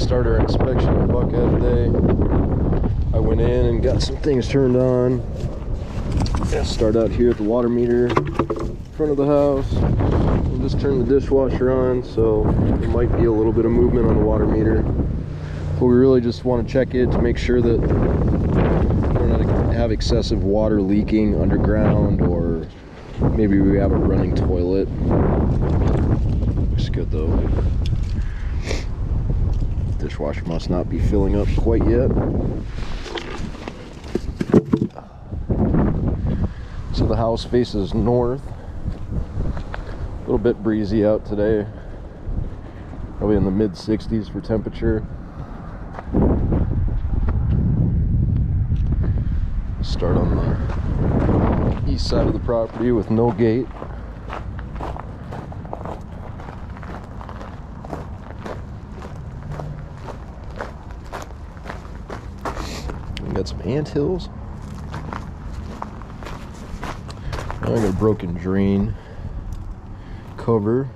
start our inspection in Buckhead today. I went in and got some things turned on. Start out here at the water meter in front of the house. And just turn the dishwasher on, so there might be a little bit of movement on the water meter. But we really just want to check it to make sure that we're not have excessive water leaking underground, or maybe we have a running toilet. Looks good though. Dishwasher must not be filling up quite yet. So the house faces north. A little bit breezy out today. Probably in the mid 60s for temperature. Start on the east side of the property with no gate. We got some ant hills. I got a broken drain cover.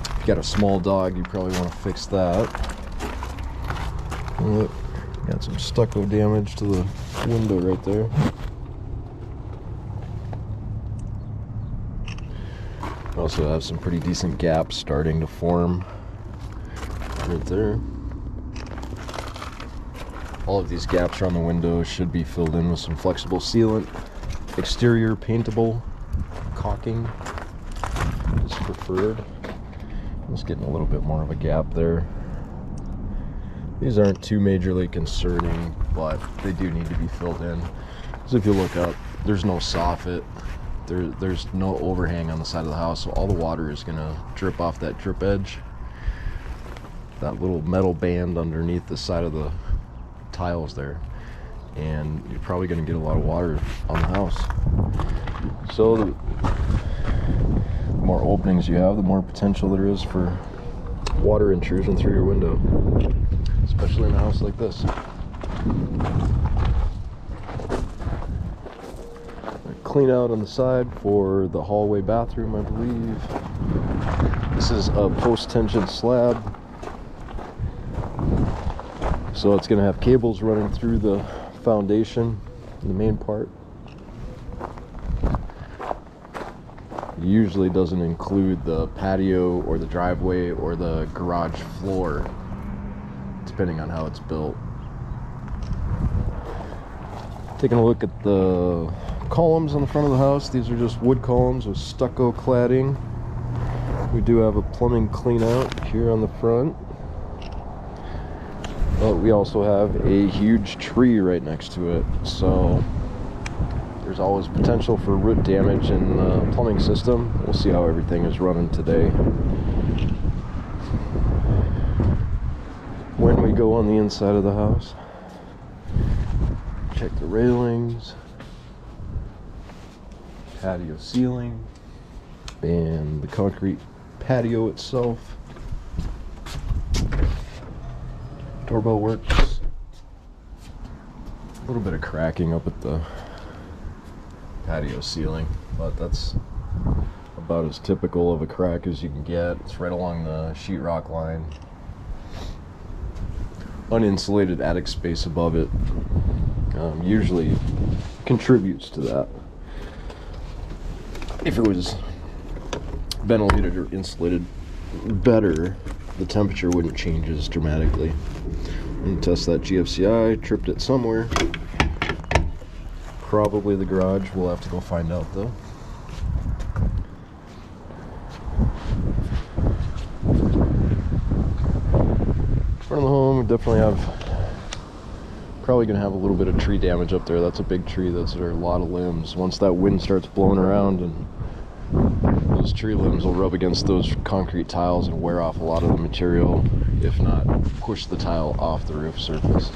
If you got a small dog, you probably want to fix that. Look, got some stucco damage to the window right there. Also have some pretty decent gaps starting to form right there. All of these gaps around the window should be filled in with some flexible sealant. Exterior paintable caulking is preferred. Just getting a little bit more of a gap there. These aren't too majorly concerning, but they do need to be filled in. Because if you look up, there's no soffit. There's no overhang on the side of the house, so all the water is going to drip off that drip edge. That little metal band underneath the side of the tiles there. And you're probably going to get a lot of water on the house. So the more openings you have, the more potential there is for water intrusion through your window. Especially in a house like this. Clean out on the side for the hallway bathroom, I believe. This is a post-tension slab. So it's going to have cables running through the foundation, the main part. It usually doesn't include the patio or the driveway or the garage floor, depending on how it's built. Taking a look at the columns on the front of the house. These are just wood columns with stucco cladding. We do have a plumbing clean out here on the front. But we also have a huge tree right next to it, so there's always potential for root damage in the plumbing system. We'll see how everything is running today. When we go on the inside of the house, check the railings, patio ceiling, and the concrete patio itself. Doorbell works. A little bit of cracking up at the patio ceiling, but that's about as typical of a crack as you can get. It's right along the sheetrock line. Uninsulated attic space above it usually contributes to that. If it was ventilated or insulated better, the temperature wouldn't change as dramatically. I'm going to test that GFCI, tripped it somewhere. Probably the garage, we'll have to go find out though. Front of the home, we definitely probably going to have a little bit of tree damage up there. That's a big tree, there are a lot of limbs. Once that wind starts blowing around, and those tree limbs will rub against those concrete tiles and wear off a lot of the material, if not push the tile off the roof surface.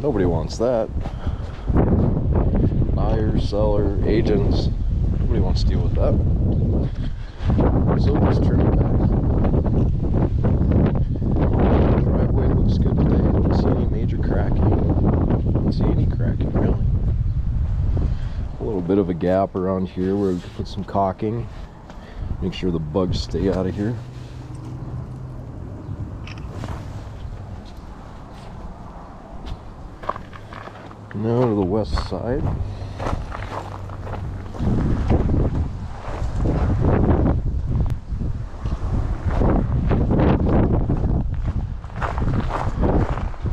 Nobody wants that. Buyer, seller, agents, nobody wants to deal with that. So just turn it back. Driveway looks good today. I don't see any major cracking. I don't see any cracking really. A little bit of a gap around here where we could put some caulking. Make sure the bugs stay out of here. Now to the west side.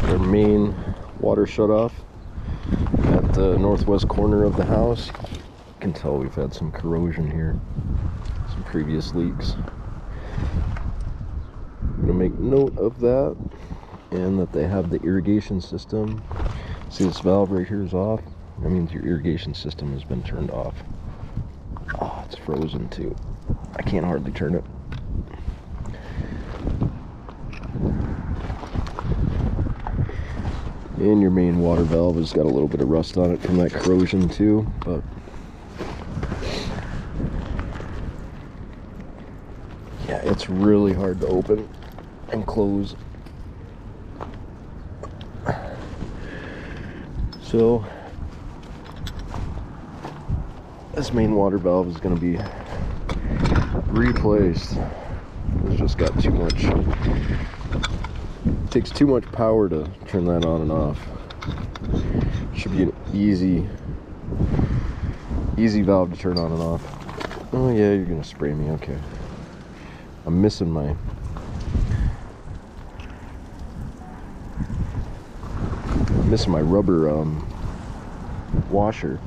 Our main water shutoff at the northwest corner of the house. You can tell we've had some corrosion here, some previous leaks. I'm going to make note of that, and that they have the irrigation system. See, this valve right here is off. That means your irrigation system has been turned off. Oh, it's frozen too. I can't hardly turn it. And your main water valve has got a little bit of rust on it from that corrosion too, but yeah, it's really hard to open and close. So this main water valve is going to be replaced. It's just got too much. It takes too much power to turn that on and off. Should be an easy valve to turn on and off. Oh yeah, you're gonna spray me. Okay. I'm missing my rubber washer.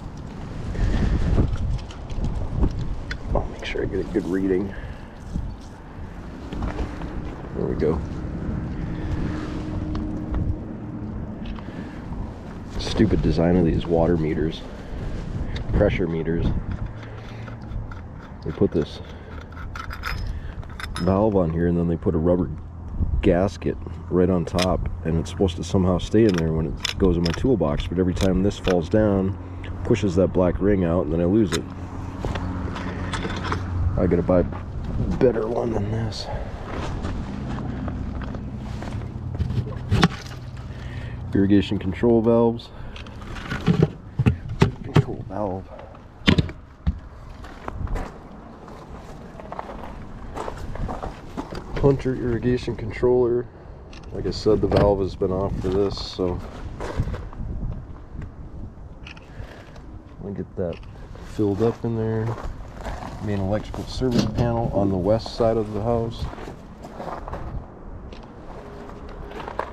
I'll make sure I get a good reading. There we go. Stupid design of these water meters, pressure meters. They put this valve on here and then they put a rubber gasket right on top, and it's supposed to somehow stay in there when it goes in my toolbox, but every time this falls down, pushes that black ring out, and then I lose it. I gotta buy a better one than this. Irrigation control valves. Control valve. Hunter irrigation controller. Like I said, the valve has been off for this, so I'll get that filled up in there. Main electrical service panel on the west side of the house.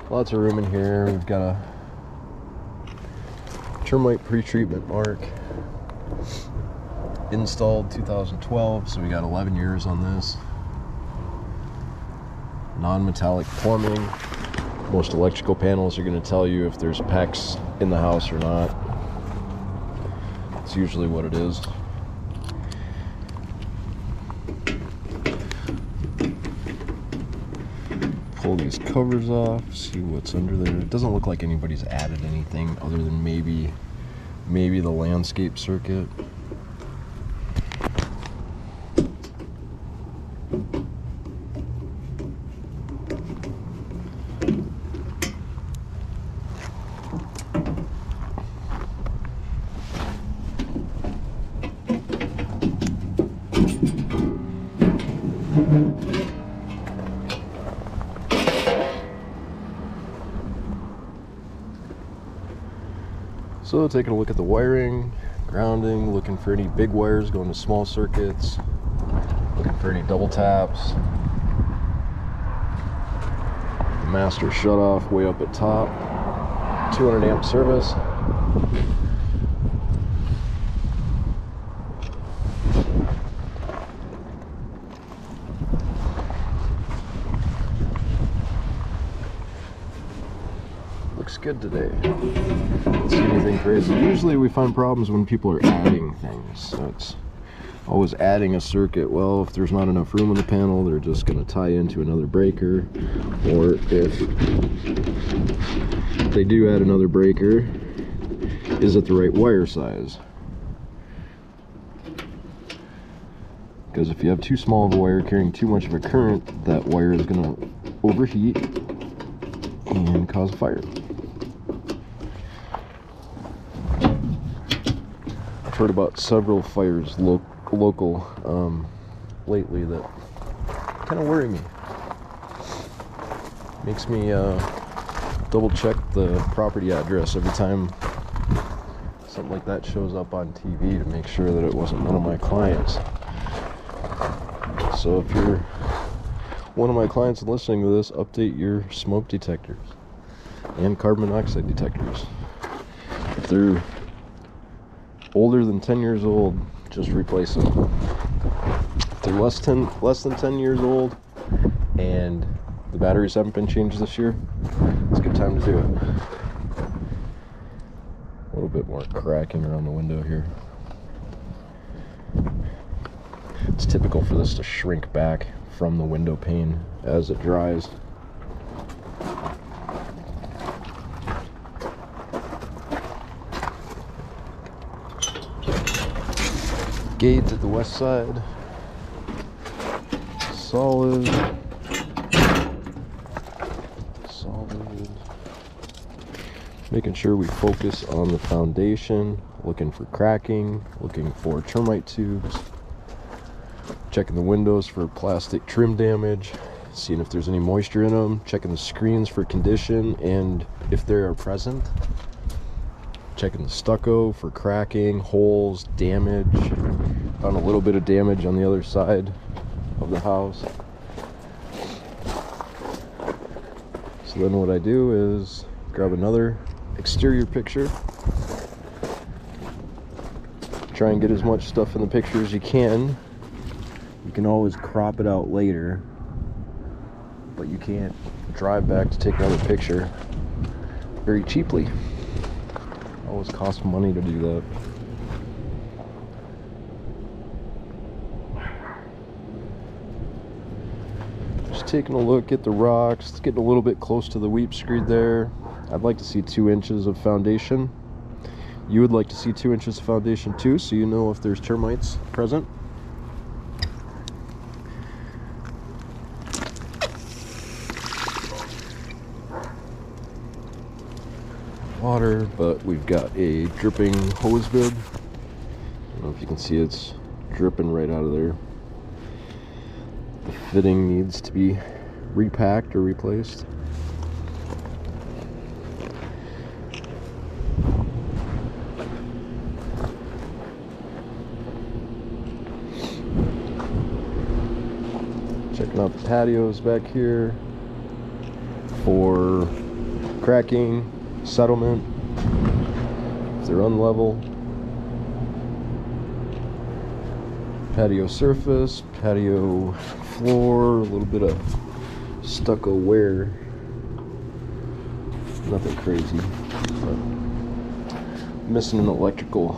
Lots of room in here. We've got a termite pre-treatment mark. Installed 2012, so we got 11 years on this. Non-metallic plumbing. Most electrical panels are going to tell you if there's PEX in the house or not. It's usually what it is. Pull these covers off, see what's under there. It doesn't look like anybody's added anything other than maybe the landscape circuit. So taking a look at the wiring, grounding, looking for any big wires going to small circuits, looking for any double taps. The master shutoff way up at top, 200 amp service. Looks good today. Don't see anything crazy. Usually we find problems when people are adding things. So it's always adding a circuit. Well, if there's not enough room in the panel, they're just going to tie into another breaker. Or if they do add another breaker, is it the right wire size? Because if you have too small of a wire carrying too much of a current, that wire is going to overheat and cause a fire. I've heard about several fires local lately that kind of worry me. Makes me double check the property address every time something like that shows up on TV to make sure that it wasn't one of my clients. So if you're one of my clients and listening to this, update your smoke detectors and carbon monoxide detectors. If they're older than 10 years old, just replace them. If they're less than 10 years old and the batteries haven't been changed this year, it's a good time to do it. A little bit more cracking around the window here. It's typical for this to shrink back from the window pane as it dries. Gate at the west side, solid. Making sure we focus on the foundation, looking for cracking, looking for termite tubes, checking the windows for plastic trim damage, seeing if there's any moisture in them, checking the screens for condition and if they are present, checking the stucco for cracking, holes, damage. Found a little bit of damage on the other side of the house. So then what I do is grab another exterior picture, try and get as much stuff in the picture as you can. You can always crop it out later, but you can't drive back to take another picture very cheaply. Always costs money to do that. Just taking a look at the rocks. It's getting a little bit close to the weep screed there. I'd like to see 2 inches of foundation. You would like to see 2 inches of foundation too, so you know if there's termites present. Water, but we've got a dripping hose bib. I don't know if you can see it's dripping right out of there. The fitting needs to be repacked or replaced. Checking out the patios back here for cracking, settlement, if they're unlevel. Patio surface, patio floor, a little bit of stucco wear. Nothing crazy, but missing an electrical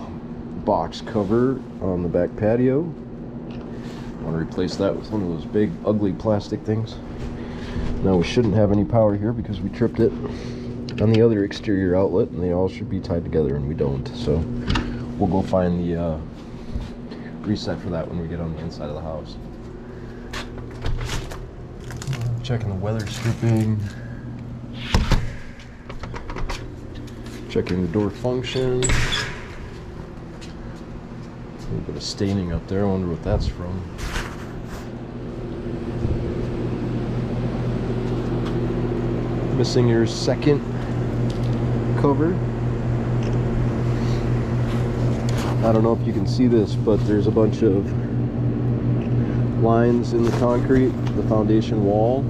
box cover on the back patio. I want to replace that with one of those big ugly plastic things. Now we shouldn't have any power here because we tripped it on the other exterior outlet, and they all should be tied together, and we don't. So we'll go find the reset for that when we get on the inside of the house. Checking the weather stripping. Checking the door function. A little bit of staining up there. I wonder what that's from. Missing your second cover. I don't know if you can see this, but there's a bunch of lines in the concrete, the foundation wall.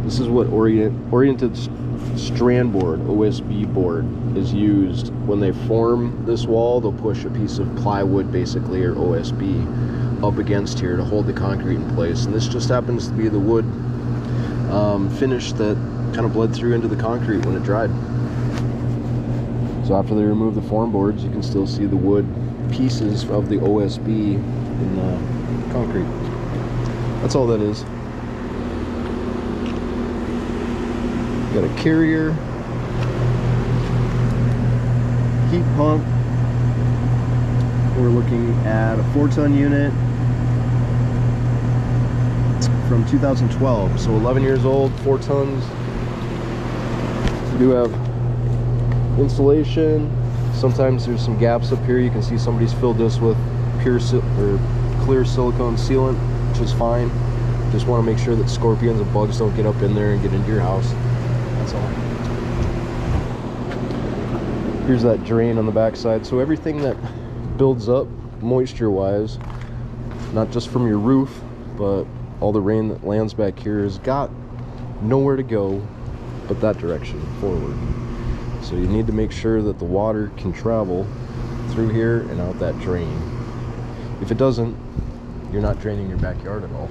This is what oriented strand board, OSB board, is used. When they form this wall, they'll push a piece of plywood basically, or OSB, up against here to hold the concrete in place. And this just happens to be the wood finish that kind of bled through into the concrete when it dried. So after they remove the form boards, you can still see the wood pieces of the OSB in the concrete. That's all that is. Got a carrier, heat pump. We're looking at a 4-ton unit from 2012, so 11 years old, 4 tons. We do have insulation. Sometimes there's some gaps up here. You can see somebody's filled this with pure clear silicone sealant, which is fine. Just want to make sure that scorpions and bugs don't get up in there and get into your house. That's all. Here's that drain on the back side. So everything that builds up moisture-wise, not just from your roof, but all the rain that lands back here has got nowhere to go but that direction, forward. So you need to make sure that the water can travel through here and out that drain. If it doesn't, you're not draining your backyard at all.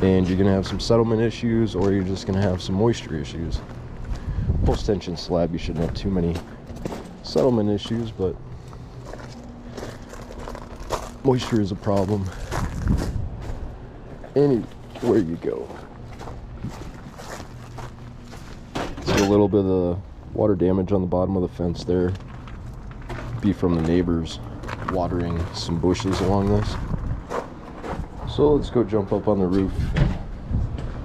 And you're gonna have some settlement issues, or you're just gonna have some moisture issues. Post-tension slab, you shouldn't have too many settlement issues, but moisture is a problem anywhere you go. See a little bit of water damage on the bottom of the fence there. Be from the neighbors watering some bushes along this. So let's go jump up on the roof and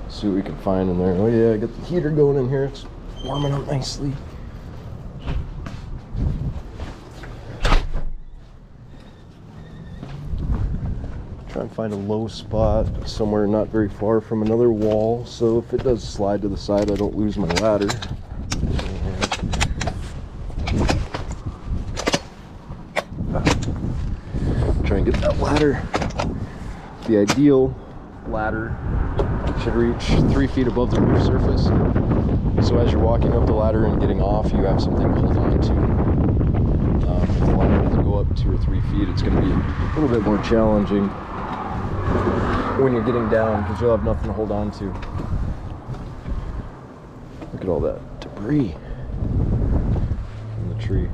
see what we can find in there. Oh yeah, I got the heater going in here. It's warming up nicely. Try and find a low spot somewhere not very far from another wall, so if it does slide to the side, I don't lose my ladder. Try and get that ladder. The ideal ladder should reach 3 feet above the roof surface. So as you're walking up the ladder and getting off, you have something to hold on to. If the ladder doesn't go up 2 or 3 feet, it's going to be a little bit more challenging when you're getting down, because you'll have nothing to hold on to. Look at all that debris in the tree.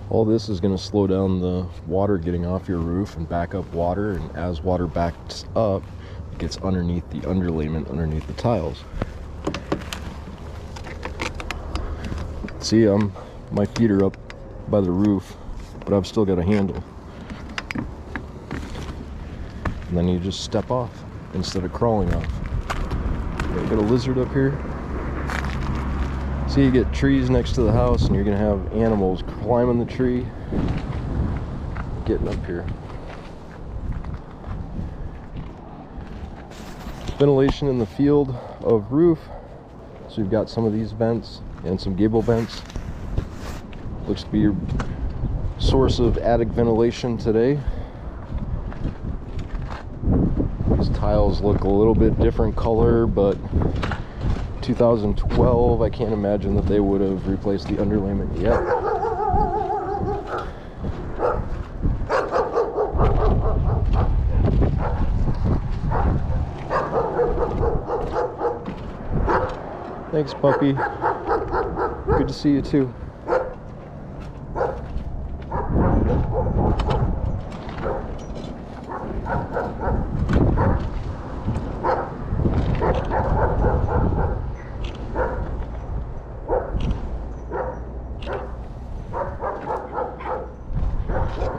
All this is going to slow down the water getting off your roof and back up water, and as water backs up, it gets underneath the underlayment, underneath the tiles. See, my feet are up by the roof, but I've still got a handle. And then you just step off instead of crawling off. Okay, got a lizard up here. See, you get trees next to the house and you're gonna have animals climbing the tree, getting up here. Ventilation in the field of roof. So you've got some of these vents and some gable vents. Looks to be your source of attic ventilation today. These tiles look a little bit different color, but 2012, I can't imagine that they would have replaced the underlayment yet. Thanks, puppy. Good to see you too.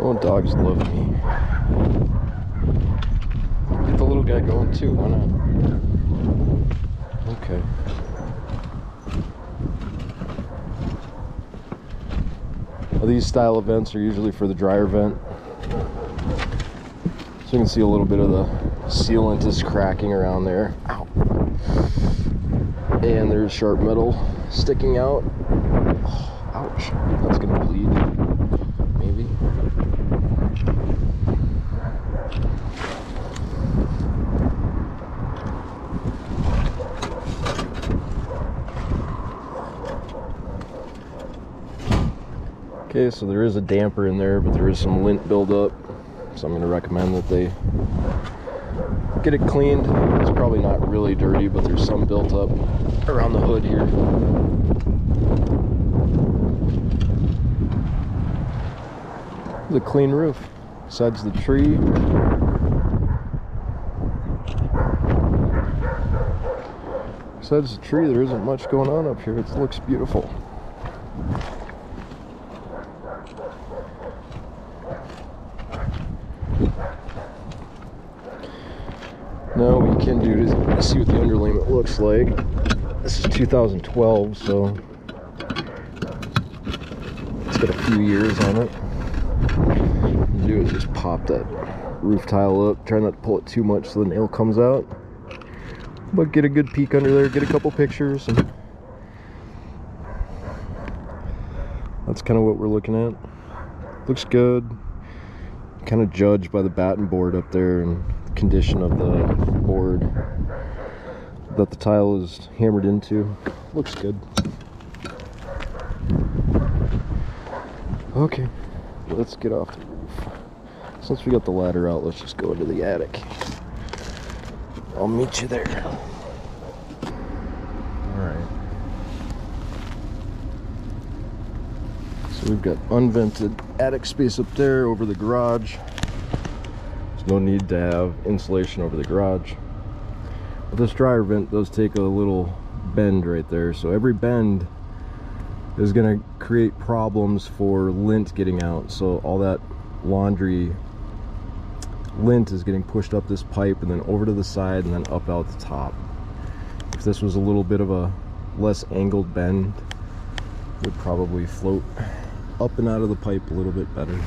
Oh, dogs love me. Get the little guy going too, why not? Okay. Well, these style of vents are usually for the dryer vent. So you can see a little bit of the sealant is cracking around there. Ow. And there's sharp metal sticking out. Oh, ouch, that's gonna bleed. Maybe. Okay, so there is a damper in there, but there is some lint buildup. So I'm going to recommend that they get it cleaned. It's probably not really dirty, but there's some built up around the hood here. The clean roof. Besides the tree. Besides the tree, there isn't much going on up here. It looks beautiful. Now what you can do to see what the underlayment looks like This is 2012, so it's got a few years on it. What you do is just pop that roof tile up. Try not to pull it too much so the nail comes out. But get a good peek under there, get a couple pictures. And that's kind of what we're looking at. Looks good. Kind of judged by the batten board up there and the condition of the board that the tile is hammered into. Looks good. Okay, let's get off the roof. Since we got the ladder out, let's just go into the attic. I'll meet you there. Alright. So we've got unvented attic space up there over the garage. There's no need to have insulation over the garage. But this dryer vent does take a little bend right there, so every bend is going to create problems for lint getting out. So all that laundry lint is getting pushed up this pipe and then over to the side and then up out the top. If this was a little bit of a less angled bend, it would probably float up and out of the pipe a little bit better.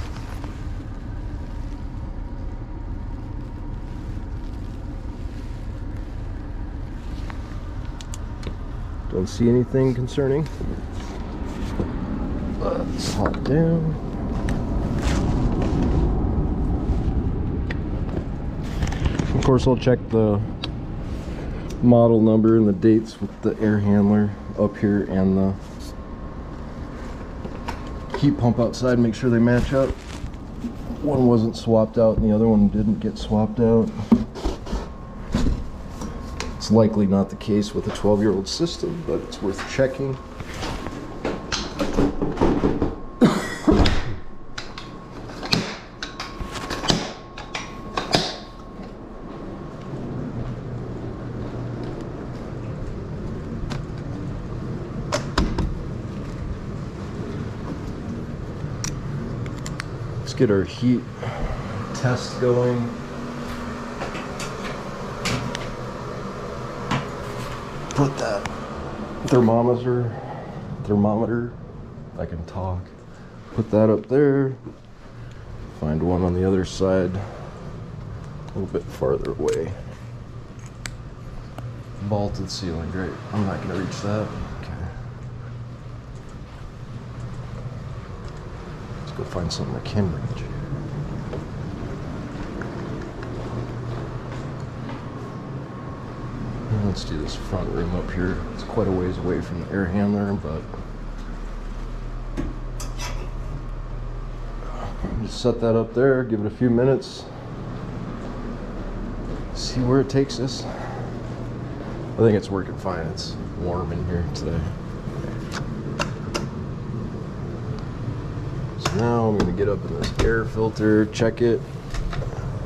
Don't see anything concerning. Let's hop down. Of course, I'll check the model number and the dates with the air handler up here and the heat pump outside. Make sure they match up. One wasn't swapped out and the other one didn't get swapped out. It's likely not the case with a 12-year-old system, but it's worth checking. Let's get our heat test going. Put that thermometer, I can talk. Put that up there. Find one on the other side, a little bit farther away. Vaulted ceiling, great. I'm not gonna reach that. Okay. Let's go find something I can reach. Let's do this front room up here. It's quite a ways away from the air handler, but just set that up there, give it a few minutes, see where it takes us. I think it's working fine. It's warm in here today. So now I'm going to get up in this air filter, check it,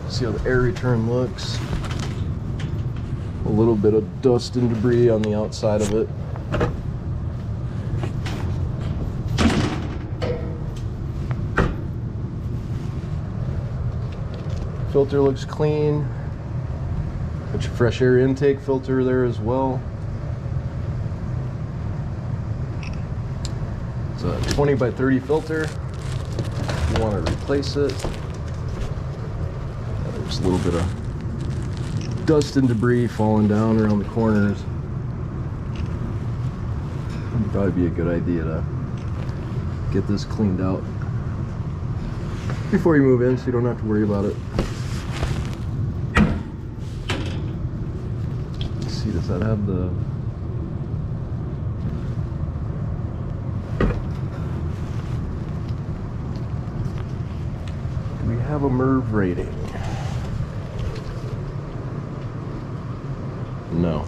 see how the air return looks. A little bit of dust and debris on the outside of it. Filter looks clean. Put your fresh air intake filter there as well. It's a 20 by 30 filter. If you want to replace it, there's a little bit of dust and debris falling down around the corners. It'd probably be a good idea to get this cleaned out before you move in so you don't have to worry about it. Let's see, does that have the... Do we have a MERV rating? No.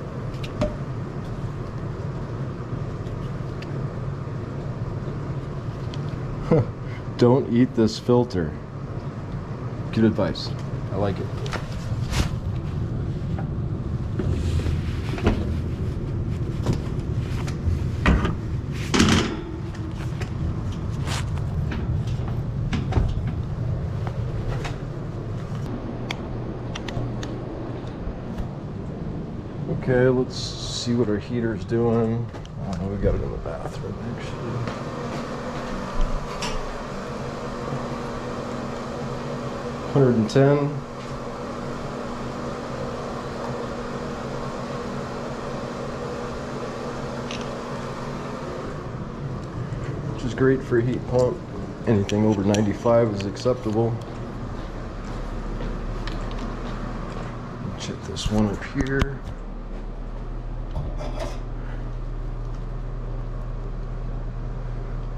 Don't eat this filter. Good advice. I like it. Okay, let's see what our heater's doing. Oh, we got it in the bathroom actually. $110. Which is great for a heat pump. Anything over 95 is acceptable. Check this one up here.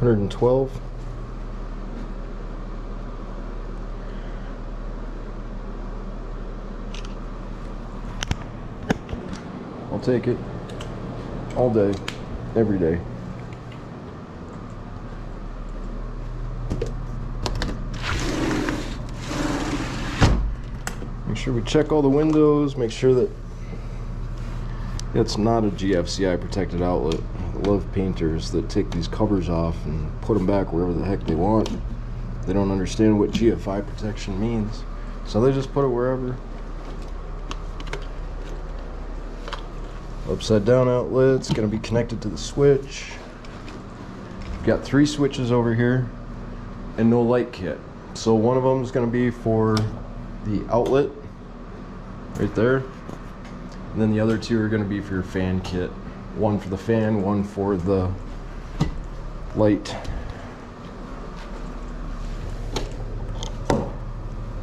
$112. I'll take it all day, every day. Make sure we check all the windows, make sure that it's not a GFCI protected outlet. I love painters that take these covers off and put them back wherever the heck they want. They don't understand what GFI protection means, so they just put it wherever. Upside down outlet's going to be connected to the switch. We've got 3 switches over here and no light kit. So one of them is going to be for the outlet right there, and then the other 2 are going to be for your fan kit. One for the fan, one for the light.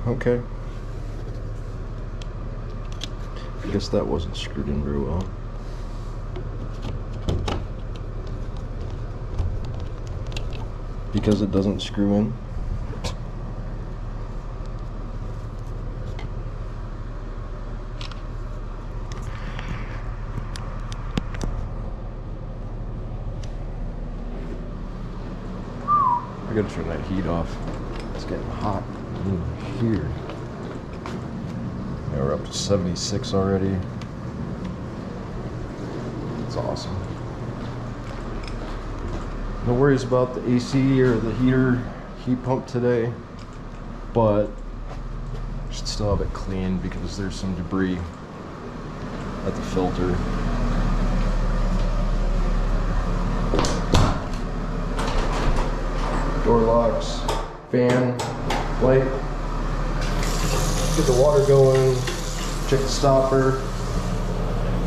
Okay. I guess that wasn't screwed in very well. Because it doesn't screw in. I gotta turn that heat off. It's getting hot in here. Yeah, we're up to 76 already. It's awesome. No worries about the AC or the heat pump today, but should still have it clean because there's some debris at the filter. Door locks, fan, light. Get the water going, check the stopper,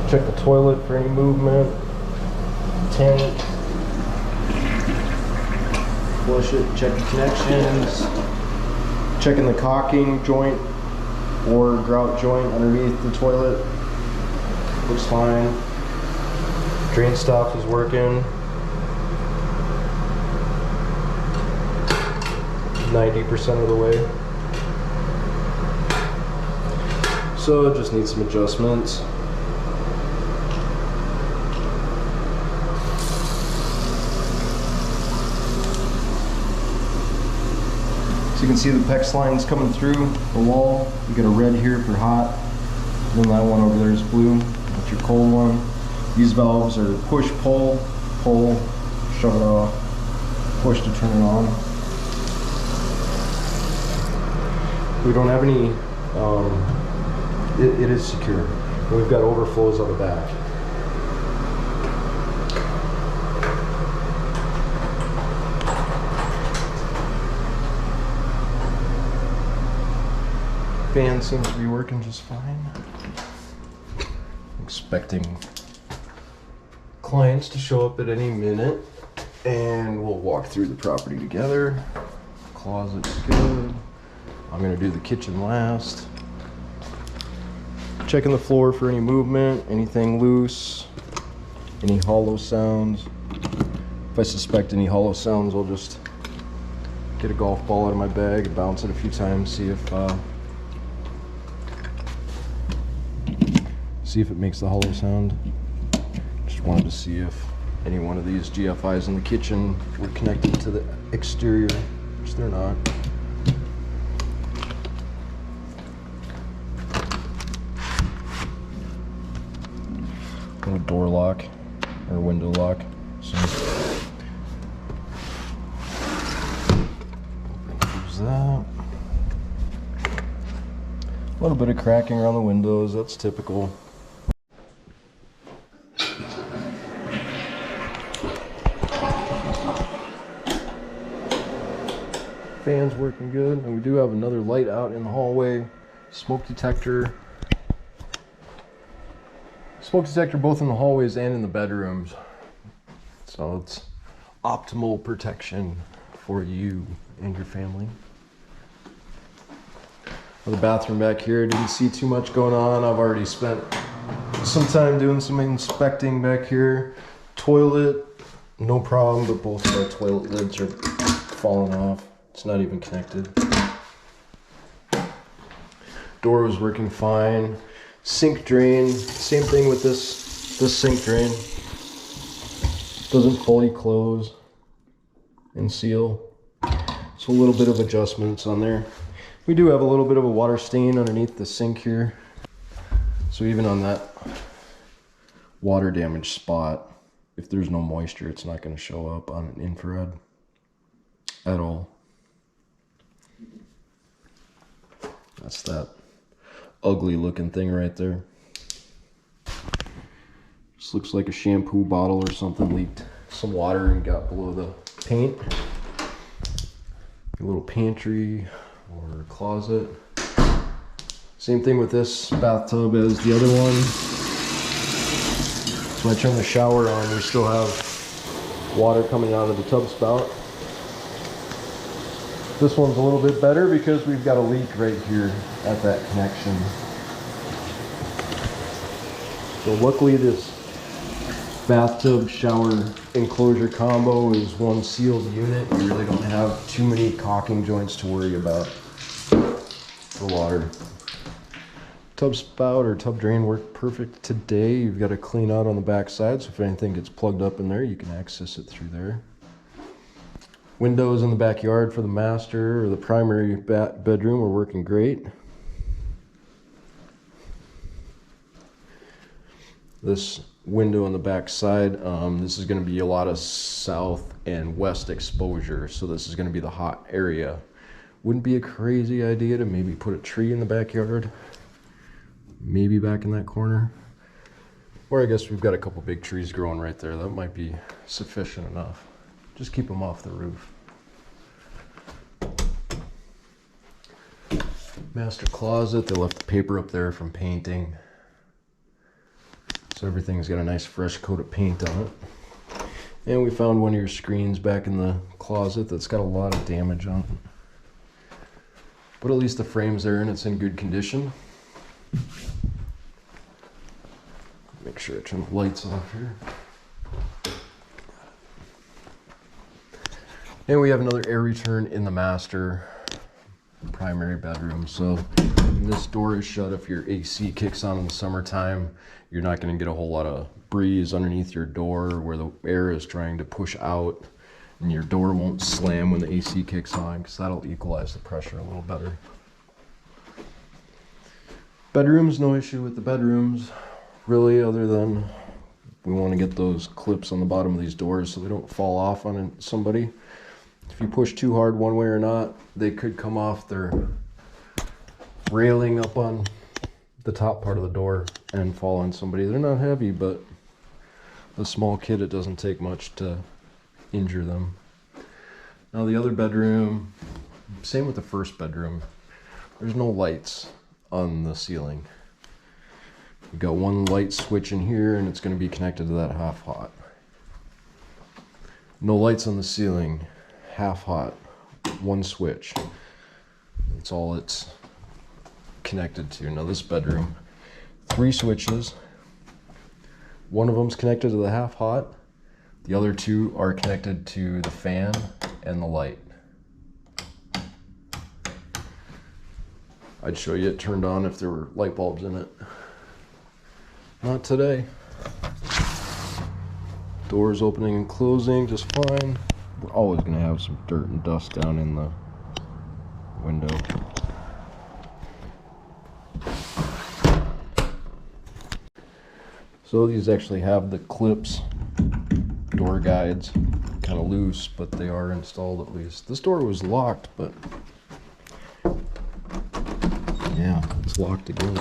check the toilet for any movement, tank. Flush it, check the connections, checking the caulking joint or grout joint underneath the toilet. Looks fine. Drain stop is working. 90% of the way. So it just needs some adjustments. So you can see the PEX lines coming through the wall. You got a red here for hot, and then that one over there is blue. That's your cold one. These valves are push, pull, pull, shut it off, push to turn it on. We don't have any, it is secure. And we've got overflows on the back. Fan seems to be working just fine. Expecting clients to show up at any minute, and we'll walk through the property together. Closet's good. I'm gonna do the kitchen last. Checking the floor for any movement, anything loose, any hollow sounds. If I suspect any hollow sounds, I'll just get a golf ball out of my bag and bounce it a few times, see if it makes the hollow sound. Just wanted to see if any one of these GFIs in the kitchen were connected to the exterior, which they're not. A door lock or window lock. So there's that. A little bit of cracking around the windows, that's typical. Fan's working good, and we do have another light out in the hallway. Smoke detector. Smoke detector both in the hallways and in the bedrooms. So it's optimal protection for you and your family. The bathroom back here, didn't see too much going on. I've already spent some time doing some inspecting back here. Toilet, no problem, but both of our toilet lids are falling off. It's not even connected. Door was working fine. Sink drain, same thing with this sink drain. Doesn't fully close and seal. So a little bit of adjustments on there. We do have a little bit of a water stain underneath the sink here. So even on that water damage spot, if there's no moisture, it's not going to show up on an infrared at all. That's that ugly looking thing right there. Just looks like a shampoo bottle or something leaked some water and got below the paint. A little pantry or closet. Same thing with this bathtub as the other one. So when I turn the shower on, we still have water coming out of the tub spout. This one's a little bit better because we've got a leak right here at that connection. So luckily this bathtub shower enclosure combo is one sealed unit. You really don't have too many caulking joints to worry about for water. Tub spout or tub drain worked perfect today. You've got to clean out on the back side, so if anything gets plugged up in there, you can access it through there. Windows in the backyard for the master or the primary bedroom are working great. This window on the back side, this is going to be a lot of south and west exposure, so this is going to be the hot area. Wouldn't be a crazy idea to maybe put a tree in the backyard, maybe back in that corner, or I guess we've got a couple big trees growing right there. That might be sufficient enough. Just keep them off the roof. Master closet, they left the paper up there from painting. So everything's got a nice fresh coat of paint on it. And we found one of your screens back in the closet that's got a lot of damage on it. But at least the frame's there and it's in good condition. Make sure I turn the lights off here. And we have another air return in the master primary bedroom. So this door is shut. If your AC kicks on in the summertime, you're not going to get a whole lot of breeze underneath your door where the air is trying to push out, and your door won't slam when the AC kicks on, because that'll equalize the pressure a little better. Bedrooms, no issue with the bedrooms really, other than we want to get those clips on the bottom of these doors so they don't fall off on somebody. If you push too hard one way or not, they could come off their railing up on the top part of the door and fall on somebody. They're not heavy, but a small kid, it doesn't take much to injure them. Now the other bedroom, same with the first bedroom. There's no lights on the ceiling. We've got one light switch in here and it's going to be connected to that half hot. No lights on the ceiling. Half hot, one switch. That's all it's connected to. Now this bedroom, 3 switches. One of them's connected to the half hot. The other 2 are connected to the fan and the light. I'd show you it turned on if there were light bulbs in it. Not today. Doors opening and closing just fine. We're always going to have some dirt and dust down in the window. So these actually have the clips, door guides, kind of loose, but they are installed at least. This door was locked, but yeah, it's locked again.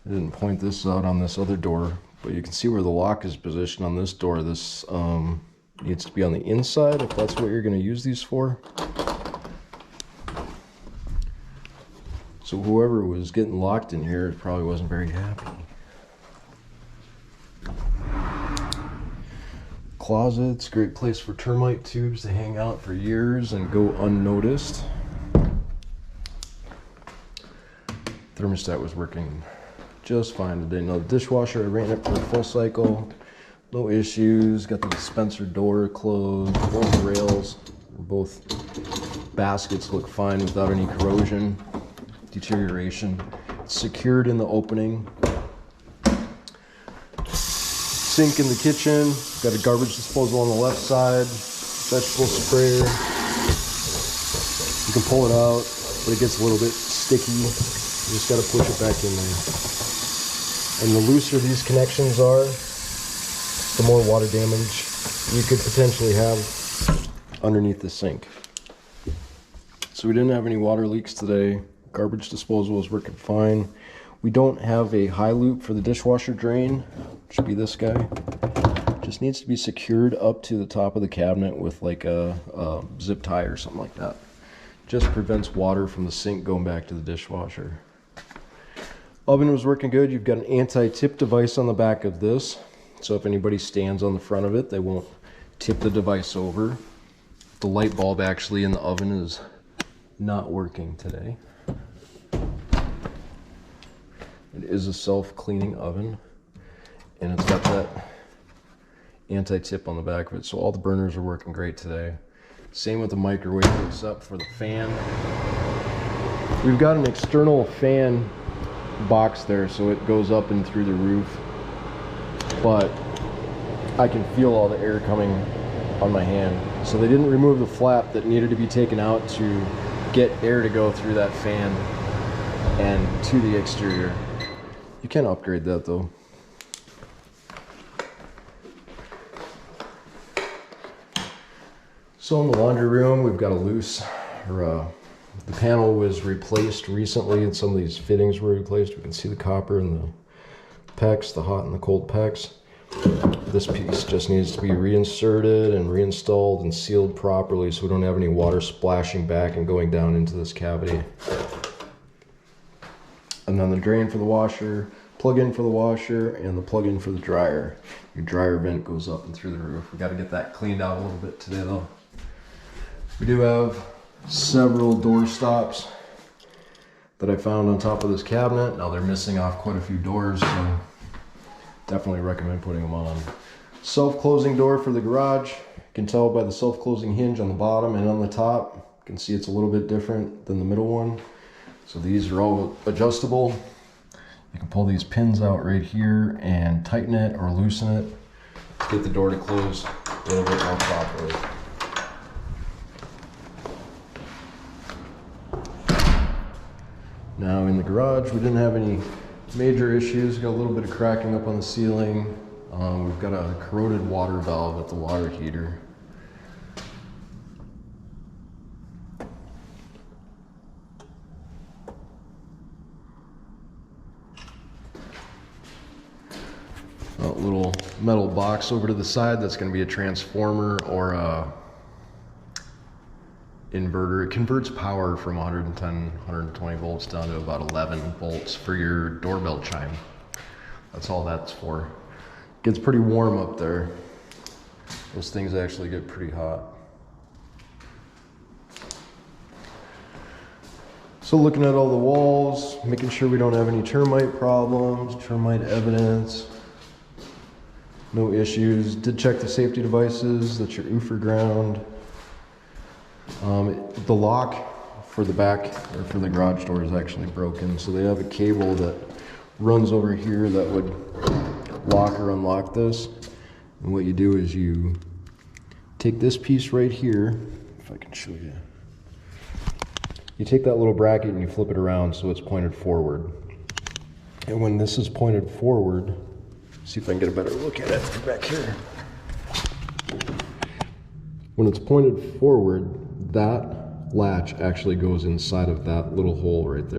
I didn't point this out on this other door, But you can see where the lock is positioned on this door. This needs to be on the inside if that's what you're going to use these for. So whoever was getting locked in here probably wasn't very happy. Closets, great place for termite tubes to hang out for years and go unnoticed. Thermostat was working just fine today. Now the dishwasher, I ran it for a full cycle. No issues. Got the dispenser door closed. Both rails, both baskets look fine without any corrosion, deterioration. It's secured in the opening. Sink in the kitchen. Got a garbage disposal on the left side. Vegetable sprayer. You can pull it out, but it gets a little bit sticky. You just got to push it back in there. And the looser these connections are, the more water damage you could potentially have underneath the sink. So we didn't have any water leaks today. Garbage disposal is working fine. We don't have a high loop for the dishwasher drain. Should be this guy. Just needs to be secured up to the top of the cabinet with like a zip tie or something like that. Just prevents water from the sink going back to the dishwasher. Oven was working good. You've got an anti-tip device on the back of this. So if anybody stands on the front of it, they won't tip the device over. The light bulb actually in the oven is not working today. It is a self-cleaning oven, and it's got that anti-tip on the back of it, so all the burners are working great today. Same with the microwave, except for the fan. We've got an external fan box there, so it goes up and through the roof, but I can feel all the air coming on my hand. So they didn't remove the flap that needed to be taken out to get air to go through that fan and to the exterior. You can upgrade that though. So in the laundry room, we've got a loose, the panel was replaced recently and some of these fittings were replaced. We can see the copper and the PEX, the hot and the cold PEX. This piece just needs to be reinserted and reinstalled and sealed properly so we don't have any water splashing back and going down into this cavity. And then the drain for the washer, plug-in for the washer, and the plug-in for the dryer. Your dryer vent goes up and through the roof. We got to get that cleaned out a little bit today though. We do have several door stops that I found on top of this cabinet. Now they're missing off quite a few doors, so definitely recommend putting them on. Self-closing door for the garage. You can tell by the self-closing hinge on the bottom and on the top. You can see it's a little bit different than the middle one. So these are all adjustable. You can pull these pins out right here and tighten it or loosen it to get the door to close a little bit more properly. Now in the garage, we didn't have any major issues. We got a little bit of cracking up on the ceiling. We've got a corroded water valve at the water heater. A little metal box over to the side, that's going to be a transformer or a inverter. It converts power from 110, 120 volts down to about 11 volts for your doorbell chime. That's all that's for. It gets pretty warm up there. Those things actually get pretty hot. So looking at all the walls, making sure we don't have any termite problems, termite evidence. No issues. Did check the safety devices. That's your oofer ground. The lock for the back or for the garage door is actually broken. So they have a cable that runs over here that would lock or unlock this. And what you do is you take this piece right here, if I can show you. You take that little bracket and you flip it around so it's pointed forward. And when this is pointed forward, see if I can get a better look at it back here. When it's pointed forward, that latch actually goes inside of that little hole right there.